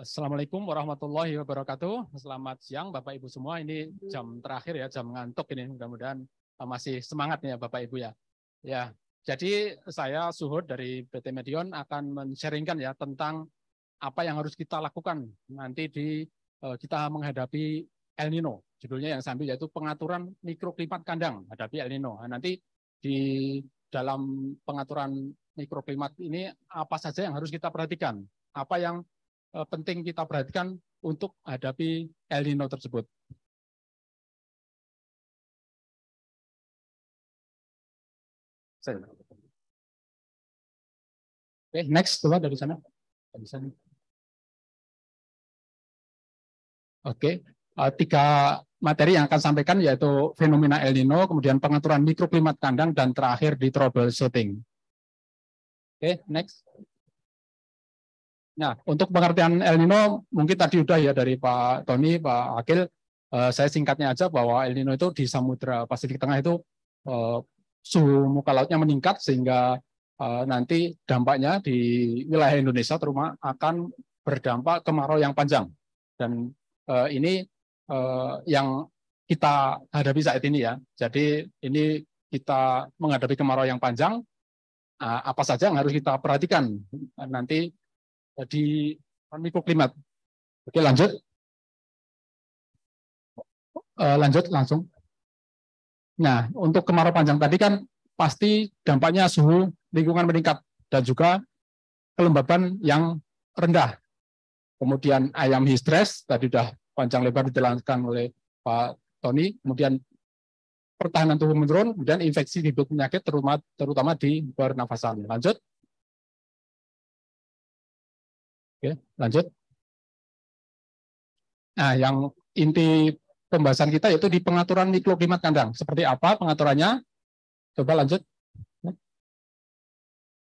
Assalamualaikum warahmatullahi wabarakatuh. Selamat siang Bapak Ibu semua. Ini jam terakhir ya, jam ngantuk ini. Mudah-mudahan masih semangat nih ya Bapak Ibu ya. Ya, jadi saya Suhud dari PT Medion akan men-sharingkan ya tentang apa yang harus kita lakukan nanti di kita menghadapi El Nino. Judulnya yang saya ambil yaitu pengaturan mikroklimat kandang hadapi El Nino. Nah, nanti di dalam pengaturan mikroklimat ini apa saja yang harus kita perhatikan? Apa yang penting kita perhatikan untuk hadapi El Nino tersebut. Oke, next coba dari sana. Oke, tiga materi yang akan sampaikan yaitu fenomena El Nino, kemudian pengaturan mikroklimat kandang, dan terakhir di troubleshooting. Oke, next. Nah, untuk pengertian El Nino mungkin tadi udah ya dari Pak Tony, Pak Akil. Saya singkatnya aja bahwa El Nino itu di Samudra Pasifik Tengah itu suhu muka lautnya meningkat sehingga nanti dampaknya di wilayah Indonesia terutama akan berdampak kemarau yang panjang. Dan ini yang kita hadapi saat ini ya. Jadi ini kita menghadapi kemarau yang panjang. Apa saja yang harus kita perhatikan nanti di mikroklimat. Oke, lanjut. Lanjut langsung. Nah, untuk kemarau panjang tadi kan pasti dampaknya suhu lingkungan meningkat dan juga kelembaban yang rendah. Kemudian ayam histres, tadi sudah panjang lebar dijelaskan oleh Pak Tony. Kemudian pertahanan tubuh menurun, dan infeksi hidup penyakit terutama di pernafasan. Lanjut. Oke, lanjut. Nah, yang inti pembahasan kita yaitu di pengaturan mikroklimat kandang. Seperti apa pengaturannya? Coba lanjut.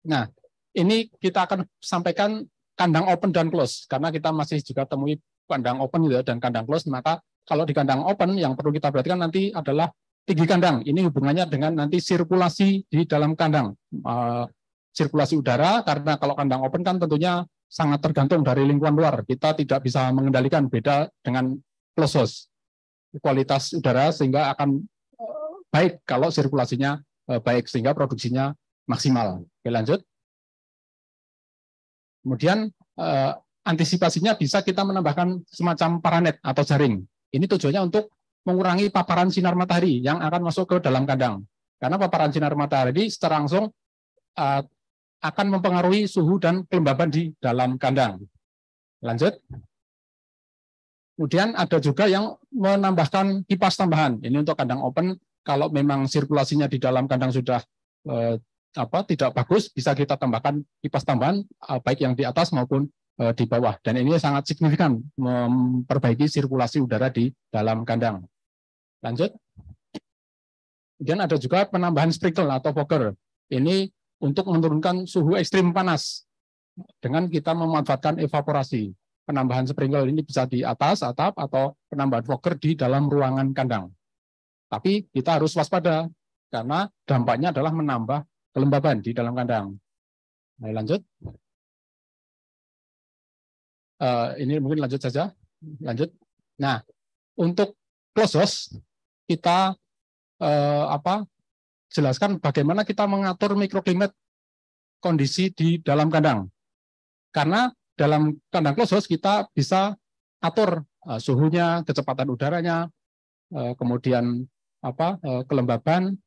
Nah, ini kita akan sampaikan kandang open dan close, karena kita masih juga temui kandang open gitu, dan kandang close. Maka kalau di kandang open yang perlu kita perhatikan nanti adalah tinggi kandang. Ini hubungannya dengan nanti sirkulasi di dalam kandang. Sirkulasi udara, karena kalau kandang open kan tentunya sangat tergantung dari lingkungan luar. Kita tidak bisa mengendalikan, beda dengan closed house. Kualitas udara sehingga akan baik kalau sirkulasinya baik, sehingga produksinya maksimal. Oke, lanjut. Kemudian antisipasinya bisa kita menambahkan semacam paranet atau jaring. Ini tujuannya untuk mengurangi paparan sinar matahari yang akan masuk ke dalam kandang. Karena paparan sinar matahari secara langsung akan mempengaruhi suhu dan kelembaban di dalam kandang. Lanjut. Kemudian ada juga yang menambahkan kipas tambahan. Ini untuk kandang open. Kalau memang sirkulasinya di dalam kandang sudah tidak bagus, bisa kita tambahkan kipas tambahan baik yang di atas maupun di bawah. Dan ini sangat signifikan memperbaiki sirkulasi udara di dalam kandang. Lanjut. Kemudian ada juga penambahan sprinkle atau fogger. Ini untuk menurunkan suhu ekstrim panas dengan kita memanfaatkan evaporasi. Penambahan sprinkle ini bisa di atas atap atau penambahan fogger di dalam ruangan kandang. Tapi kita harus waspada karena dampaknya adalah menambah kelembaban di dalam kandang. Nah, lanjut. Ini mungkin lanjut saja. Lanjut. Nah, untuk closed house kita jelaskan bagaimana kita mengatur mikroklimat kondisi di dalam kandang. Karena dalam kandang closed house kita bisa atur suhunya, kecepatan udaranya, kemudian kelembaban.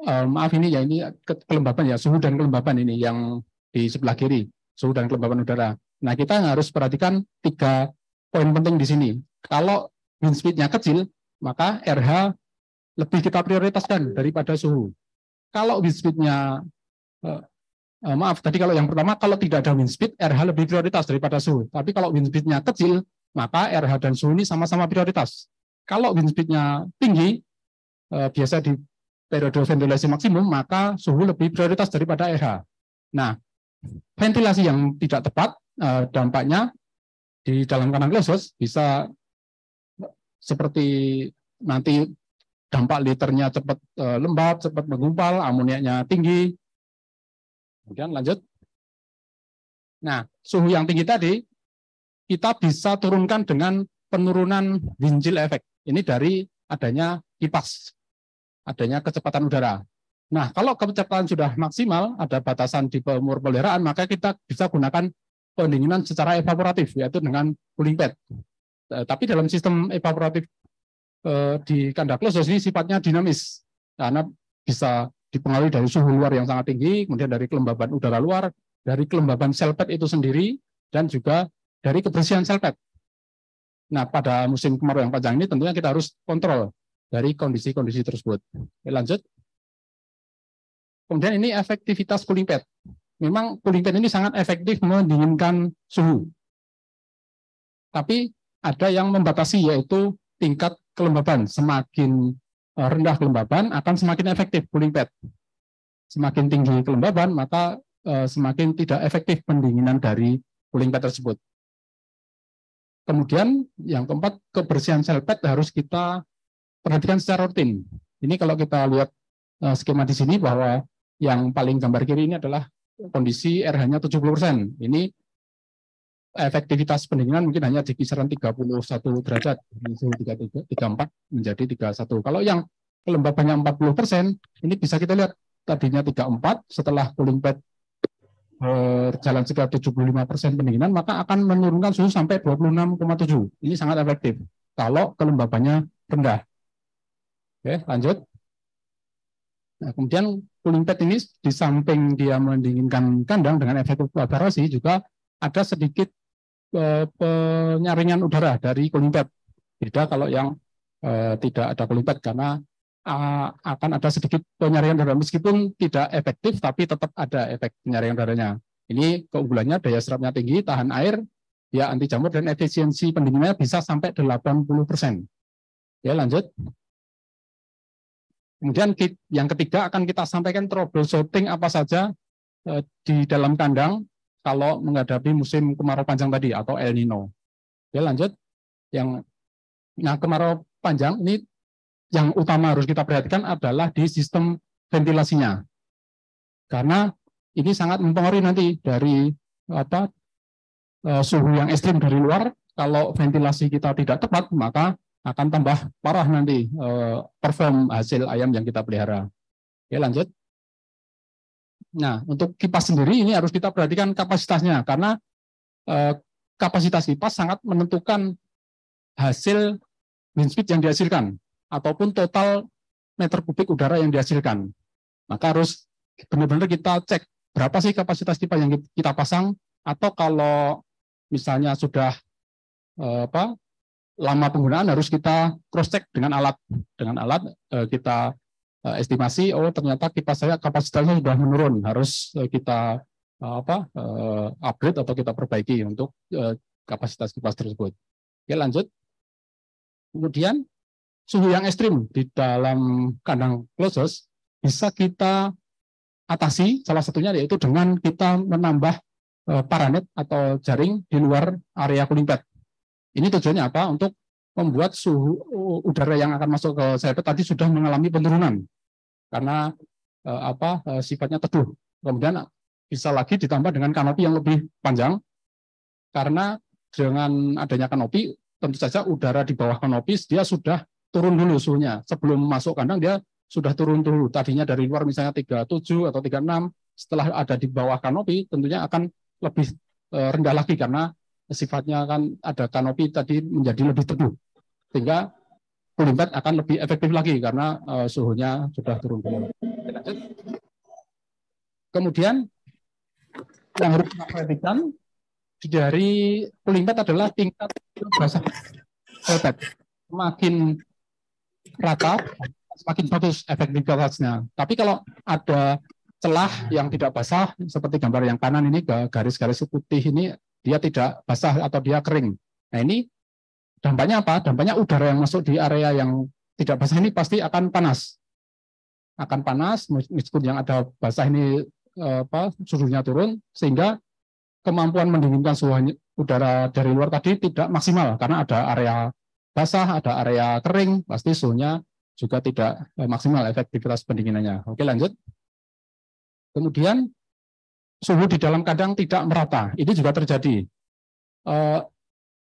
Maaf ini ya, ini kelembaban ya, suhu dan kelembaban ini yang di sebelah kiri, suhu dan kelembaban udara. Nah, kita harus perhatikan 3 poin penting di sini. Kalau wind speed-nya kecil, maka RH lebih kita prioritaskan daripada suhu. Kalau wind speed-nya tadi kalau yang pertama, kalau tidak ada wind speed, RH lebih prioritas daripada suhu. Tapi kalau wind speed-nya kecil, maka RH dan suhu ini sama-sama prioritas. Kalau wind speed-nya tinggi, biasa di periode ventilasi maksimum, maka suhu lebih prioritas daripada RH. Nah, ventilasi yang tidak tepat, dampaknya di dalam kandang closed house bisa seperti nanti dampak liternya cepat lembab, cepat menggumpal, amoniaknya tinggi. Kemudian lanjut. Nah, suhu yang tinggi tadi kita bisa turunkan dengan penurunan wind chill effect. Ini dari adanya kipas, adanya kecepatan udara. Nah, kalau kecepatan sudah maksimal, ada batasan di umur pemeliharaan, maka kita bisa gunakan pendinginan secara evaporatif, yaitu dengan cooling pad. Tapi dalam sistem evaporatif di kandang closed ini sifatnya dinamis, karena bisa dipengaruhi dari suhu luar yang sangat tinggi, kemudian dari kelembaban udara luar, dari kelembaban sel pad itu sendiri, dan juga dari kebersihan sel pad. Nah, pada musim kemarau yang panjang ini tentunya kita harus kontrol dari kondisi-kondisi tersebut. Oke, lanjut. Kemudian ini efektivitas cooling pad. Memang cooling pad ini sangat efektif mendinginkan suhu. Tapi ada yang membatasi, yaitu tingkat kelembaban. Semakin rendah kelembaban akan semakin efektif cooling pad. Semakin tinggi kelembaban, maka semakin tidak efektif pendinginan dari cooling pad tersebut. Kemudian yang keempat, kebersihan sel pad harus kita perhatikan secara rutin. Ini kalau kita lihat skema di sini bahwa yang paling gambar kiri ini adalah kondisi RH-nya 70%. Ini efektivitas pendinginan mungkin hanya di kisaran 31 derajat, suhu 34 menjadi 31. Kalau yang kelembabannya 40%, ini bisa kita lihat tadinya 34, setelah cooling pad berjalan sekitar 75% pendinginan, maka akan menurunkan suhu sampai 26,7. Ini sangat efektif kalau kelembabannya rendah. Oke, lanjut. Nah, kemudian cooling pad ini di samping dia mendinginkan kandang dengan efek evaporasi, juga ada sedikit penyaringan udara dari cooling pad. Beda kalau yang tidak ada cooling pad, karena akan ada sedikit penyaringan udara meskipun tidak efektif, tapi tetap ada efek penyaringan udaranya. Ini keunggulannya daya serapnya tinggi, tahan air, dia anti jamur, dan efisiensi pendinginannya bisa sampai 80%. Ya, lanjut. Kemudian yang ketiga akan kita sampaikan troubleshooting apa saja di dalam kandang kalau menghadapi musim kemarau panjang tadi atau El Nino. Oke, lanjut. Nah, kemarau panjang ini yang utama harus kita perhatikan adalah di sistem ventilasinya. Karena ini sangat mempengaruhi nanti dari suhu yang ekstrim dari luar. Kalau ventilasi kita tidak tepat, maka akan tambah parah nanti perform hasil ayam yang kita pelihara. Oke, lanjut. Nah, untuk kipas sendiri ini harus kita perhatikan kapasitasnya, karena kapasitas kipas sangat menentukan hasil wind speed yang dihasilkan, ataupun total meter kubik udara yang dihasilkan. Maka harus benar-benar kita cek berapa sih kapasitas kipas yang kita pasang, atau kalau misalnya sudah lama penggunaan harus kita cross check dengan alat. Dengan alat kita estimasi, oh ternyata kipas saya kapasitasnya sudah menurun, harus kita upgrade atau kita perbaiki untuk kapasitas kipas tersebut. Oke, lanjut. Kemudian suhu yang ekstrim di dalam kandang closed bisa kita atasi, salah satunya yaitu dengan kita menambah paranet atau jaring di luar area cooling pad. Ini tujuannya apa? Untuk membuat suhu udara yang akan masuk ke sel pad tadi sudah mengalami penurunan karena sifatnya teduh. Kemudian bisa lagi ditambah dengan kanopi yang lebih panjang, karena dengan adanya kanopi tentu saja udara di bawah kanopi dia sudah turun dulu suhunya. Sebelum masuk kandang dia sudah turun dulu. Tadinya dari luar misalnya 37 atau 36, setelah ada di bawah kanopi tentunya akan lebih rendah lagi karena sifatnya kan ada kanopi tadi menjadi lebih teduh, sehingga cooling pad akan lebih efektif lagi karena suhunya sudah turun dulu. Kemudian yang harus kita perhatikan dari cooling pad adalah tingkat basah sel pad. Semakin rata, semakin bagus efektivitasnya. Tapi kalau ada celah yang tidak basah, seperti gambar yang kanan ini, garis-garis putih ini, dia tidak basah atau dia kering. Nah, ini dampaknya apa? Dampaknya udara yang masuk di area yang tidak basah ini pasti akan panas. Akan panas, meskipun yang ada basah ini suhunya turun, sehingga kemampuan mendinginkan suhu udara dari luar tadi tidak maksimal, karena ada area basah, ada area kering, pasti suhunya juga tidak maksimal efektivitas pendinginannya. Oke, lanjut. Kemudian suhu di dalam kandang tidak merata. Ini juga terjadi.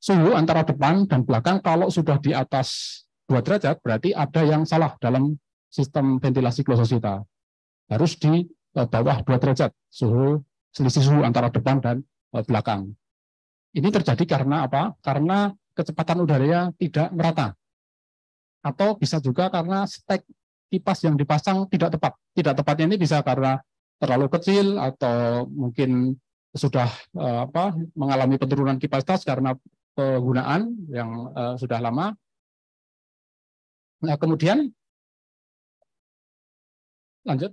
Suhu antara depan dan belakang kalau sudah di atas 2 derajat, berarti ada yang salah dalam sistem ventilasi klososita. Harus di bawah 2 derajat selisih suhu antara depan dan belakang. Ini terjadi karena apa? Karena kecepatan udaranya tidak merata. Atau bisa juga karena stek kipas yang dipasang tidak tepat. Tidak tepatnya ini bisa karena terlalu kecil atau mungkin sudah mengalami penurunan kapasitas karena penggunaan yang sudah lama. Nah, kemudian lanjut.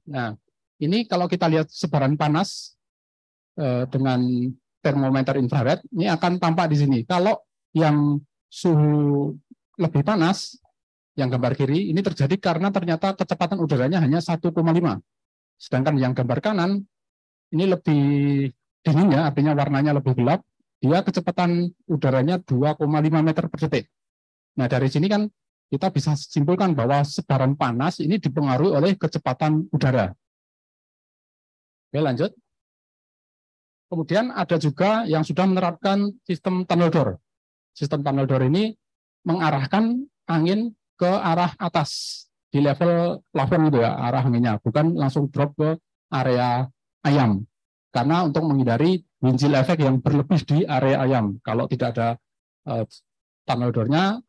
Nah, ini kalau kita lihat sebaran panas dengan termometer infrared, ini akan tampak di sini. Kalau yang suhu lebih panas, yang gambar kiri, ini terjadi karena ternyata kecepatan udaranya hanya 1,5. Sedangkan yang gambar kanan, ini lebih dingin ya, artinya warnanya lebih gelap, dia kecepatan udaranya 2,5 meter per detik. Nah, dari sini kan kita bisa simpulkan bahwa sebaran panas ini dipengaruhi oleh kecepatan udara. Oke, lanjut. Kemudian ada juga yang sudah menerapkan sistem tunnel door. Sistem tunnel door ini mengarahkan angin ke arah atas di level plafon itu ya, arah anginnya, bukan langsung drop ke area ayam. Karena untuk menghindari windshield efek yang berlebih di area ayam. Kalau tidak ada tunnel door-nya,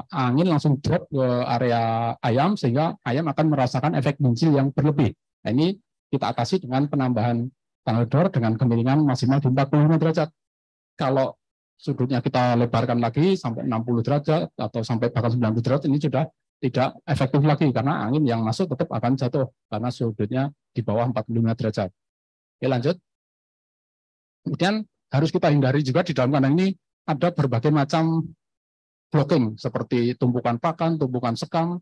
angin langsung drop ke area ayam sehingga ayam akan merasakan efek windshield yang berlebih. Nah, ini kita atasi dengan penambahan tunnel door dengan kemiringan maksimal di 45 derajat. Kalau sudutnya kita lebarkan lagi sampai 60 derajat atau sampai bahkan 90 derajat, ini sudah tidak efektif lagi karena angin yang masuk tetap akan jatuh karena sudutnya di bawah 45 derajat. Oke, lanjut. Kemudian harus kita hindari juga di dalam kandang ini ada berbagai macam blocking seperti tumpukan pakan, tumpukan sekam,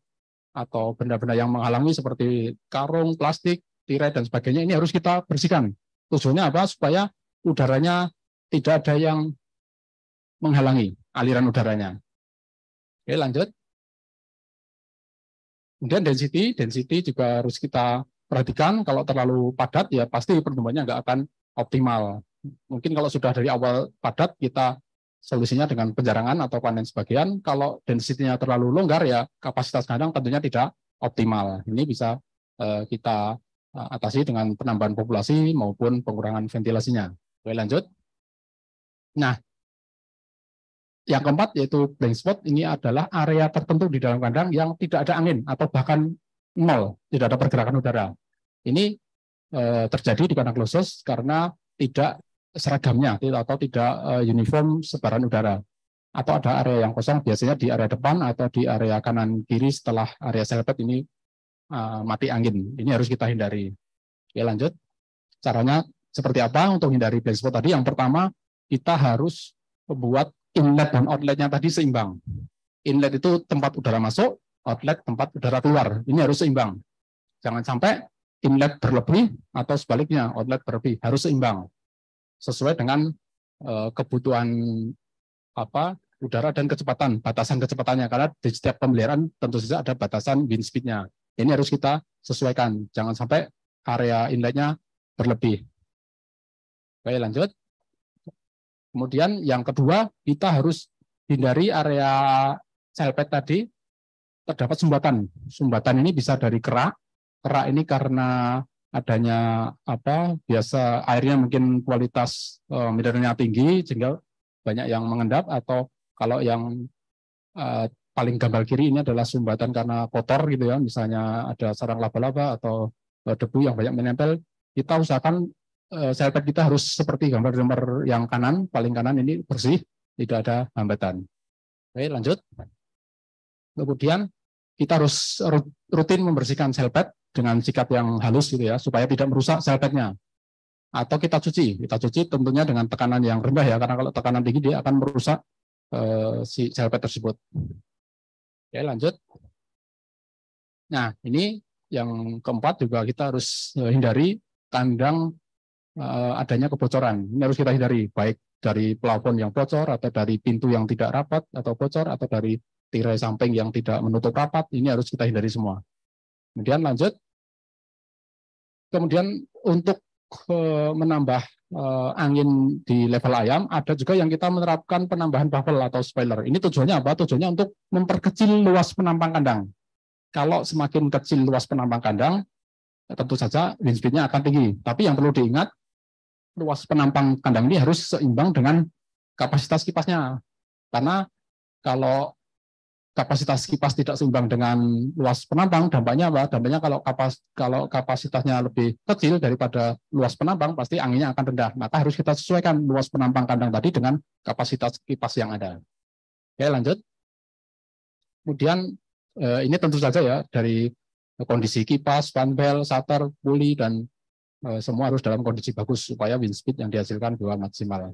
atau benda-benda yang menghalangi seperti karung, plastik, tirai, dan sebagainya. Ini harus kita bersihkan. Tujuannya apa? Supaya udaranya tidak ada yang menghalangi aliran udaranya. Oke, lanjut. Kemudian density juga harus kita perhatikan. Kalau terlalu padat, ya pasti pertumbuhannya nggak akan optimal. Mungkin kalau sudah dari awal padat, kita solusinya dengan penjarangan atau panen sebagian. Kalau density-nya terlalu longgar, ya kapasitas kandang tentunya tidak optimal. Ini bisa kita atasi dengan penambahan populasi maupun pengurangan ventilasinya. Oke, lanjut. Nah, yang keempat yaitu blank spot, ini adalah area tertentu di dalam kandang yang tidak ada angin atau bahkan nol, tidak ada pergerakan udara. Ini terjadi di kandang closed karena tidak seragamnya atau tidak uniform sebaran udara. Atau ada area yang kosong, biasanya di area depan atau di area kanan kiri setelah area selpet ini mati angin. Ini harus kita hindari. Oke, lanjut. Caranya seperti apa untuk hindari blank spot tadi? Yang pertama, kita harus membuat inlet dan outletnya tadi seimbang. Inlet itu tempat udara masuk, outlet tempat udara keluar. Ini harus seimbang. Jangan sampai inlet berlebih atau sebaliknya outlet berlebih, harus seimbang. Sesuai dengan kebutuhan udara dan kecepatan, batasan kecepatannya. Karena di setiap pemeliharaan tentu saja ada batasan wind speed-nya. Ini harus kita sesuaikan. Jangan sampai area inletnya berlebih. Oke, lanjut. Kemudian yang kedua, kita harus hindari area selpet tadi terdapat sumbatan. Sumbatan ini bisa dari kerak. Kerak ini karena adanya biasa airnya mungkin kualitas mineralnya tinggi sehingga banyak yang mengendap, atau kalau yang paling gambar kiri ini adalah sumbatan karena kotor gitu ya, misalnya ada sarang laba-laba atau debu yang banyak menempel. Kita usahakan selpet kita harus seperti gambar yang kanan, paling kanan ini bersih, tidak ada hambatan. Oke, lanjut. Kemudian kita harus rutin membersihkan selpet dengan sikat yang halus gitu ya, supaya tidak merusak selpetnya. Atau kita cuci tentunya dengan tekanan yang rendah ya, karena kalau tekanan tinggi dia akan merusak si selpet tersebut. Oke, lanjut. Nah, ini yang keempat juga kita harus hindari kandang adanya kebocoran. Ini harus kita hindari, baik dari plafon yang bocor, atau dari pintu yang tidak rapat atau bocor, atau dari tirai samping yang tidak menutup rapat. Ini harus kita hindari semua. Kemudian lanjut. Kemudian untuk menambah angin di level ayam, ada juga yang kita menerapkan penambahan baffle atau spoiler. Ini tujuannya apa? Tujuannya untuk memperkecil luas penampang kandang. Kalau semakin kecil luas penampang kandang, tentu saja wind speed-nya akan tinggi. Tapi yang perlu diingat, luas penampang kandang ini harus seimbang dengan kapasitas kipasnya. Karena kalau kapasitas kipas tidak seimbang dengan luas penampang, dampaknya apa? Dampaknya kalau kapasitasnya lebih kecil daripada luas penampang, pasti anginnya akan rendah. Maka harus kita sesuaikan luas penampang kandang tadi dengan kapasitas kipas yang ada. Oke, lanjut. Kemudian ini tentu saja ya, dari kondisi kipas, fan belt, shutter, puli, dan semua harus dalam kondisi bagus supaya wind speed yang dihasilkan juga maksimal.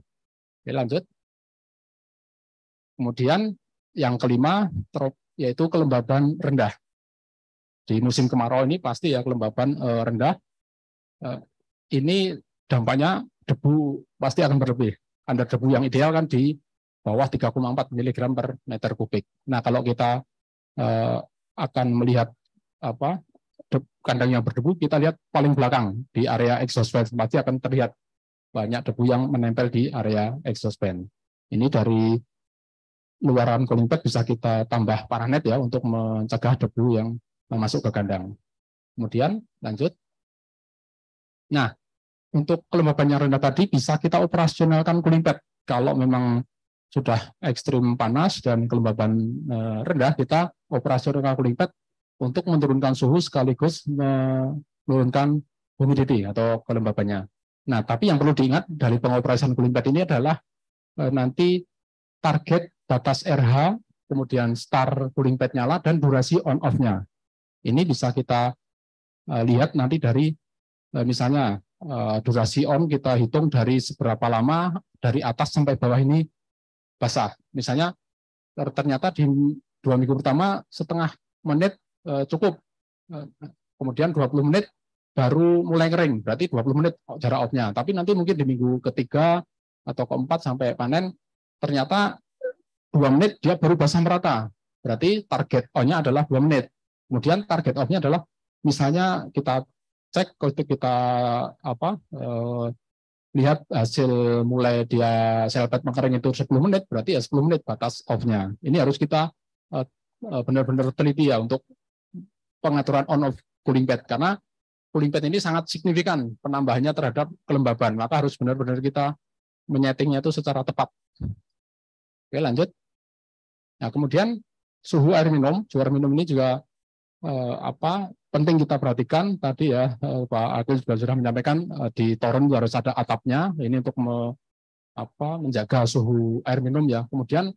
Oke, lanjut. Kemudian yang kelima, yaitu kelembaban rendah. Di musim kemarau ini pasti ya kelembaban rendah. Ini dampaknya debu pasti akan berlebih. Standar debu yang ideal kan di bawah 3,4 mg per meter kubik. Nah, kalau kita akan melihat kandang yang berdebu, kita lihat paling belakang di area exhaust fan, pasti akan terlihat banyak debu yang menempel di area exhaust fan. Ini dari luaran cooling pad bisa kita tambah paranet ya untuk mencegah debu yang masuk ke kandang. Kemudian lanjut. Nah, untuk kelembaban yang rendah tadi bisa kita operasionalkan cooling pad. Kalau memang sudah ekstrim panas dan kelembaban rendah, kita operasionalkan cooling pad untuk menurunkan suhu sekaligus menurunkan humidity atau kelembabannya. Nah, tapi yang perlu diingat dari pengoperasian cooling pad ini adalah nanti target batas RH, kemudian start cooling pad nyala, dan durasi on-off-nya. Ini bisa kita lihat nanti dari misalnya durasi on kita hitung dari seberapa lama dari atas sampai bawah ini basah. Misalnya ternyata di 2 minggu pertama setengah menit cukup, kemudian 20 menit baru mulai kering, berarti 20 menit jarak off-nya. Tapi nanti mungkin di minggu ketiga atau keempat sampai panen, ternyata 2 menit dia baru basah merata. Berarti target on-nya adalah 2 menit. Kemudian target off-nya adalah misalnya kita cek kalau kita lihat hasil mulai dia sel pad mengering itu 10 menit, berarti ya 10 menit batas off-nya. Ini harus kita benar-benar teliti ya untuk pengaturan on-off cooling pad, karena cooling pad ini sangat signifikan penambahannya terhadap kelembaban, maka harus benar-benar kita menyetingnya itu secara tepat. Oke, lanjut. Nah, kemudian suhu air minum ini juga penting kita perhatikan. Tadi ya Pak Akil juga sudah menyampaikan di toren harus ada atapnya, ini untuk menjaga suhu air minum ya. Kemudian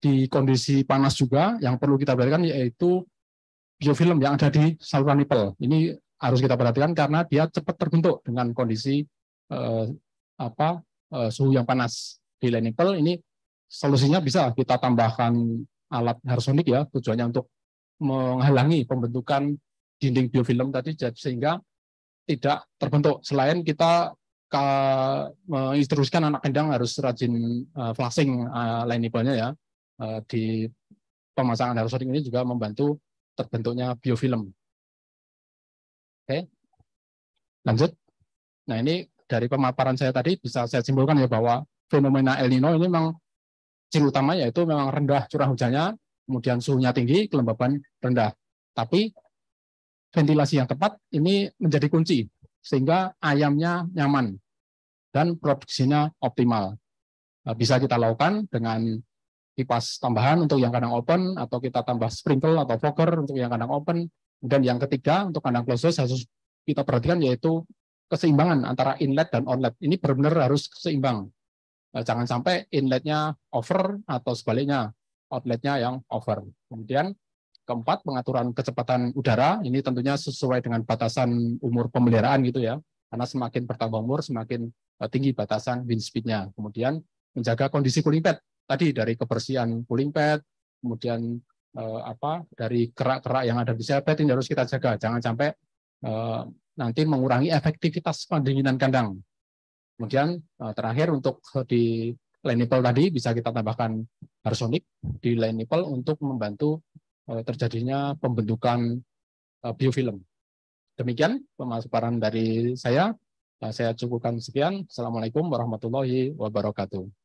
di kondisi panas juga yang perlu kita perhatikan yaitu biofilm yang ada di saluran nipple. Ini harus kita perhatikan karena dia cepat terbentuk dengan kondisi suhu yang panas di line nipple. Ini solusinya bisa kita tambahkan alat harsonik ya, tujuannya untuk menghalangi pembentukan dinding biofilm tadi sehingga tidak terbentuk. Selain kita menginstruksikan anak kandang harus rajin flushing line nipple-nya ya, di pemasangan harsonik ini juga membantu terbentuknya biofilm. Oke, lanjut. Nah, ini dari pemaparan saya tadi bisa saya simpulkan ya bahwa fenomena El Nino ini memang ciri utama yaitu memang rendah curah hujannya, kemudian suhunya tinggi, kelembaban rendah. Tapi ventilasi yang tepat ini menjadi kunci sehingga ayamnya nyaman dan produksinya optimal. Bisa kita lakukan dengan kipas tambahan untuk yang kandang open, atau kita tambah sprinkle atau fogger untuk yang kandang open. Dan yang ketiga untuk kandang closed harus kita perhatikan yaitu keseimbangan antara inlet dan outlet. Ini benar-benar harus seimbang. Jangan sampai inletnya over atau sebaliknya outletnya yang over. Kemudian keempat, pengaturan kecepatan udara. Ini tentunya sesuai dengan batasan umur pemeliharaan gitu ya. Karena semakin bertambah umur, semakin tinggi batasan wind speed-nya. Kemudian menjaga kondisi cooling pad. Tadi dari kebersihan cooling pad, kemudian dari kerak-kerak yang ada di sel pad ini harus kita jaga. Jangan sampai nanti mengurangi efektivitas pendinginan kandang. Kemudian terakhir untuk di line nipple tadi bisa kita tambahkan harsonik di line nipple untuk membantu terjadinya pembentukan biofilm. Demikian pemaparan dari saya. Saya cukupkan sekian. Assalamualaikum warahmatullahi wabarakatuh.